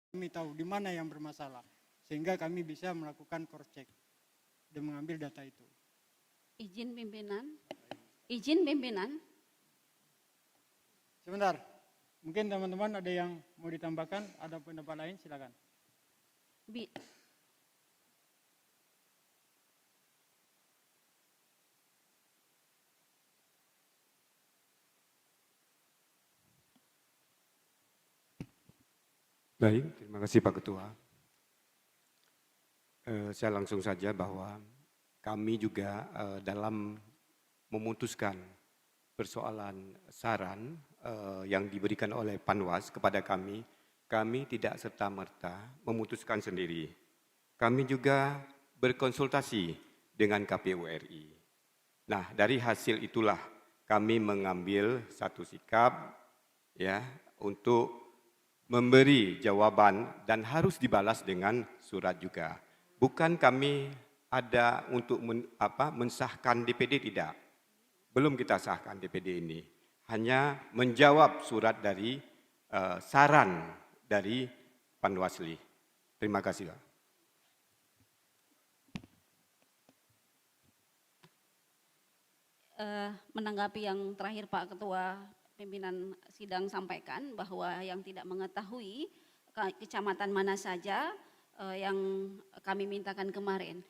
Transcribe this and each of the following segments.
kami tahu di mana yang bermasalah, sehingga kami bisa melakukan cross check dan mengambil data itu. Izin pimpinan. Sebentar, mungkin teman-teman ada yang mau ditambahkan, ada pendapat lain, silakan. Baik, terima kasih Pak Ketua. Saya langsung saja bahwa kami juga dalam memutuskan persoalan saran yang diberikan oleh Panwas kepada kami tidak serta-merta memutuskan sendiri. Kami juga berkonsultasi dengan KPU RI. Nah, dari hasil itulah kami mengambil satu sikap ya untuk memberi jawaban dan harus dibalas dengan surat juga. Bukan kami ada untuk mensahkan DPD, tidak. Belum kita sahkan DPD ini. Hanya menjawab surat dari saran dari Panwasli. Terima kasih, Pak. Menanggapi yang terakhir Pak Ketua pimpinan sidang sampaikan bahwa yang tidak mengetahui kecamatan mana saja yang kami mintakan kemarin.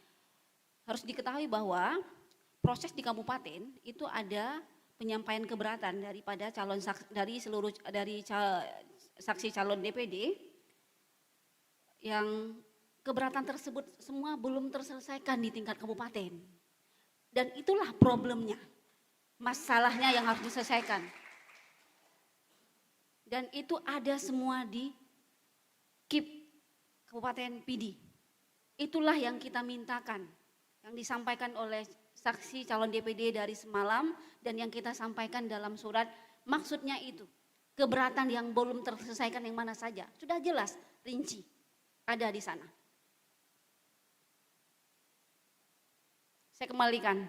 Harus diketahui bahwa proses di kabupaten itu ada penyampaian keberatan daripada saksi calon DPD yang keberatan tersebut semua belum terselesaikan di tingkat kabupaten. Dan itulah problemnya, masalahnya yang harus diselesaikan. Dan itu ada semua di KIP Kabupaten PD. Itulah yang kita mintakan, yang disampaikan oleh saksi calon DPD dari semalam dan yang kita sampaikan dalam surat. Maksudnya itu, keberatan yang belum terselesaikan yang mana saja. Sudah jelas, rinci, ada di sana. Saya kembalikan.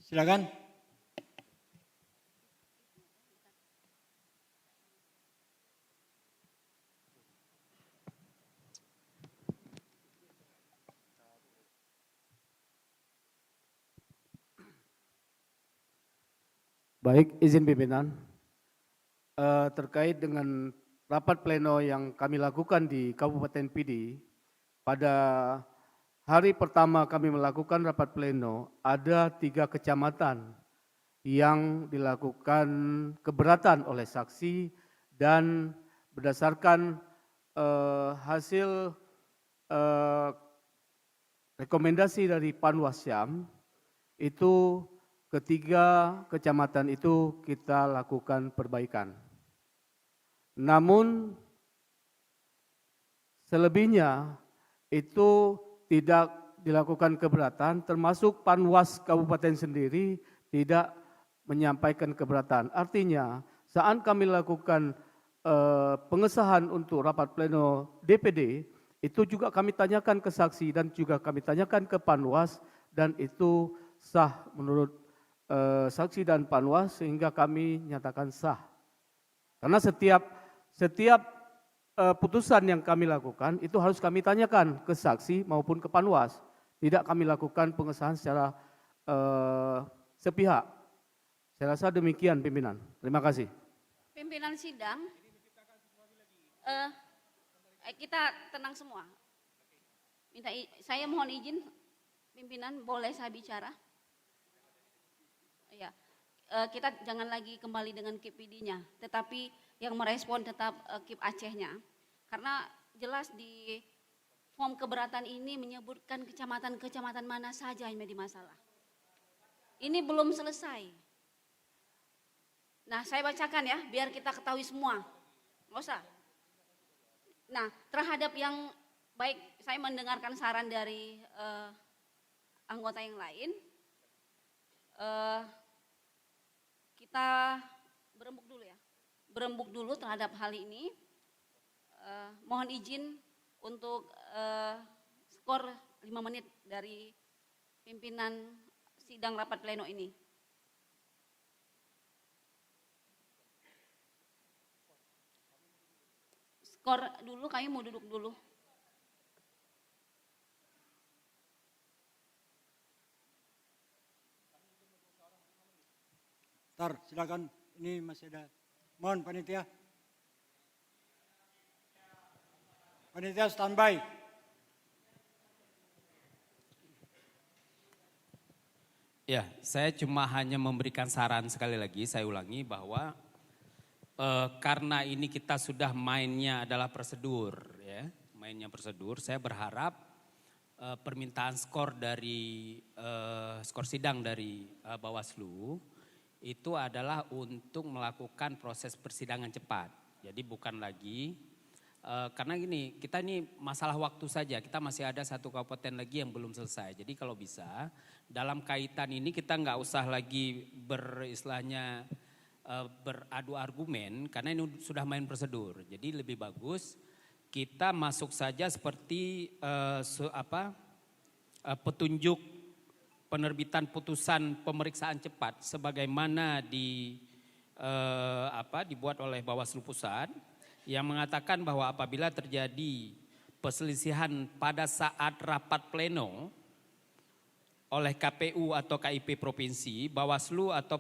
Silakan. Baik, izin pimpinan. Terkait dengan rapat pleno yang kami lakukan di Kabupaten PD, pada hari pertama kami melakukan rapat pleno, ada 3 kecamatan yang dilakukan keberatan oleh saksi dan berdasarkan hasil rekomendasi dari Panwasyam, itu ketiga kecamatan itu kita lakukan perbaikan. Namun selebihnya itu tidak dilakukan keberatan, termasuk Panwas Kabupaten sendiri tidak menyampaikan keberatan. Artinya saat kami lakukan pengesahan untuk rapat pleno DPD, itu juga kami tanyakan ke saksi dan juga kami tanyakan ke Panwas dan itu sah menurut saksi dan Panwas sehingga kami nyatakan sah. Karena setiap putusan yang kami lakukan itu harus kami tanyakan ke saksi maupun ke Panwas. Tidak kami lakukan pengesahan secara sepihak. Saya rasa demikian pimpinan. Terima kasih. Pimpinan sidang, kita tenang semua. Saya mohon izin, pimpinan boleh saya bicara? Ya, kita jangan lagi kembali dengan KIP PD-nya, tetapi yang merespon tetap KIP Aceh-nya. Karena jelas di form keberatan ini menyebutkan kecamatan-kecamatan mana saja yang menjadi masalah. Ini belum selesai. Nah, saya bacakan ya, biar kita ketahui semua. Nggak usah. Nah, terhadap yang baik, saya mendengarkan saran dari anggota yang lain. Kita berembuk dulu ya. Berembuk dulu terhadap hal ini. Mohon izin untuk skor 5 menit dari pimpinan sidang rapat pleno ini. skor dulu, kami mau duduk dulu. Tar, silakan. Ini masih ada. Mohon panitia. Panitia standby. Ya, saya cuma hanya memberikan saran sekali lagi, saya ulangi bahwa karena ini kita sudah mainnya adalah prosedur, ya, mainnya prosedur. Saya berharap permintaan skor dari skor sidang dari Bawaslu itu adalah untuk melakukan proses persidangan cepat. Jadi bukan lagi karena gini, kita ini masalah waktu saja, kita masih ada satu kabupaten lagi yang belum selesai. Jadi kalau bisa dalam kaitan ini kita nggak usah lagi beristilahnya beradu argumen karena ini sudah main prosedur. Jadi lebih bagus kita masuk saja seperti petunjuk penerbitan putusan pemeriksaan cepat sebagaimana dibuat oleh Bawaslu Pusat yang mengatakan bahwa apabila terjadi perselisihan pada saat rapat pleno oleh KPU atau KIP provinsi, Bawaslu atau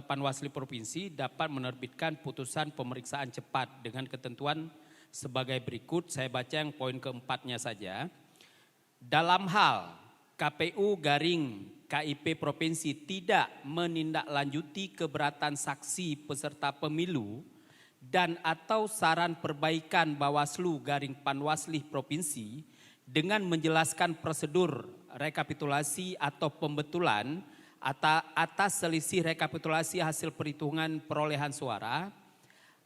Panwaslu provinsi dapat menerbitkan putusan pemeriksaan cepat dengan ketentuan sebagai berikut. Saya baca yang poin keempatnya saja. Dalam hal KPU garing KIP provinsi tidak menindaklanjuti keberatan saksi peserta pemilu dan atau saran perbaikan Bawaslu garing Panwasli provinsi dengan menjelaskan prosedur rekapitulasi atau pembetulan atas selisih rekapitulasi hasil perhitungan perolehan suara,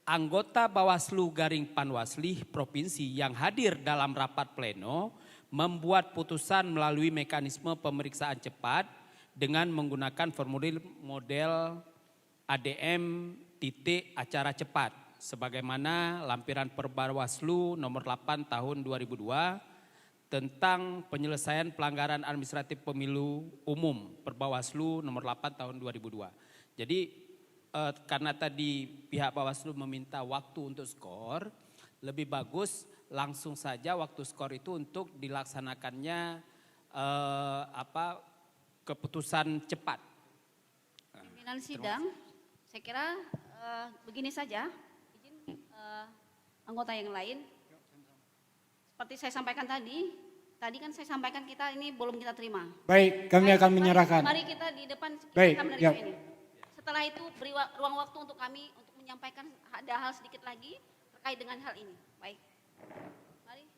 anggota Bawaslu garing Panwasli provinsi yang hadir dalam rapat pleno membuat putusan melalui mekanisme pemeriksaan cepat dengan menggunakan formulir model ADM titik acara cepat sebagaimana lampiran Perbawaslu nomor 8 tahun 2002 tentang penyelesaian pelanggaran administratif pemilu umum Perbawaslu nomor 8 tahun 2002. Jadi karena tadi pihak Bawaslu meminta waktu untuk skor, lebih bagus langsung saja waktu skor itu untuk dilaksanakannya keputusan cepat. Pimpinan sidang, saya kira begini saja, izin anggota yang lain. Seperti saya sampaikan tadi kan saya sampaikan kita ini belum kita terima. Baik, kami akan menyerahkan. Mari kita di depan Baik, kita menerima ya. ini. Setelah itu beri ruang waktu untuk kami untuk menyampaikan ada hal sedikit lagi terkait dengan hal ini. Baik. Mari.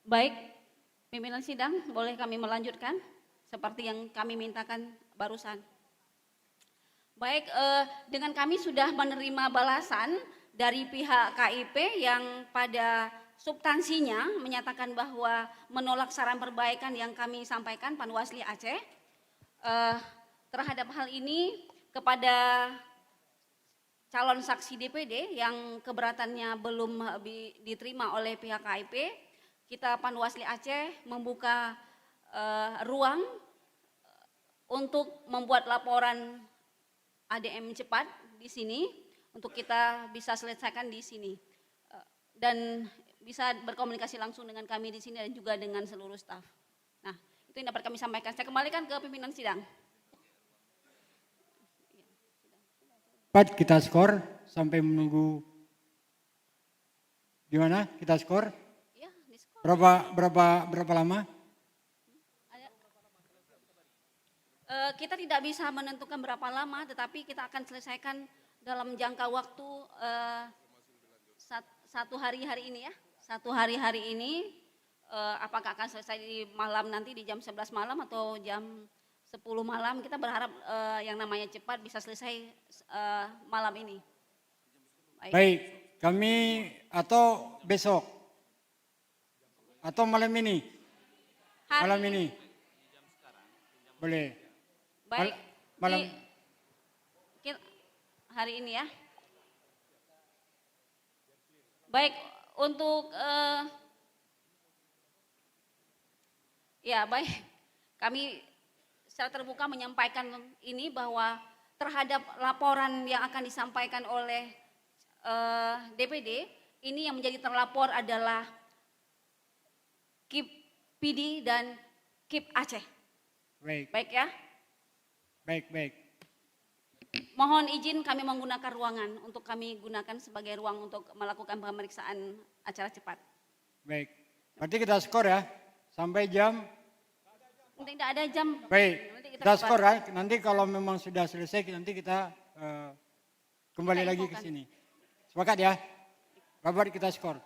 Baik, pimpinan sidang, boleh kami melanjutkan seperti yang kami mintakan barusan. Baik, dengan kami sudah menerima balasan dari pihak KIP yang pada substansinya menyatakan bahwa menolak saran perbaikan yang kami sampaikan Panwasli Aceh. Terhadap hal ini kepada calon saksi DPD yang keberatannya belum diterima oleh pihak KIP, kita Panwasli Aceh membuka ruang untuk membuat laporan ADM cepat di sini untuk kita bisa selesaikan di sini dan bisa berkomunikasi langsung dengan kami di sini dan juga dengan seluruh staf. Nah, itu yang dapat kami sampaikan. Saya kembalikan ke pimpinan sidang. Cepat kita skor sampai menunggu di mana kita skor? Ya, di skor. Berapa lama? Kita tidak bisa menentukan berapa lama, tetapi kita akan selesaikan dalam jangka waktu satu hari ini ya. Satu hari ini, apakah akan selesai di malam nanti di jam 11 malam atau jam 10 malam, kita berharap yang namanya cepat bisa selesai malam ini. Baik, kami atau besok atau malam ini. Malam ini. Boleh. Baik. Malam. Hari ini ya. Baik, untuk ya baik, kami secara terbuka menyampaikan ini bahwa terhadap laporan yang akan disampaikan oleh DPD, ini yang menjadi terlapor adalah KIP PD dan KIP Aceh. Baik, Baik ya. baik. Mohon izin kami menggunakan ruangan untuk kami gunakan sebagai ruang untuk melakukan pemeriksaan acara cepat. Baik. Berarti kita skor ya sampai jam. Tidak ada jam. Baik. Nanti Kita buat. skor ya. Nanti kalau memang sudah selesai nanti kita kembali Kita lagi ke infokan. sini. Sepakat ya? Kabar kita skor.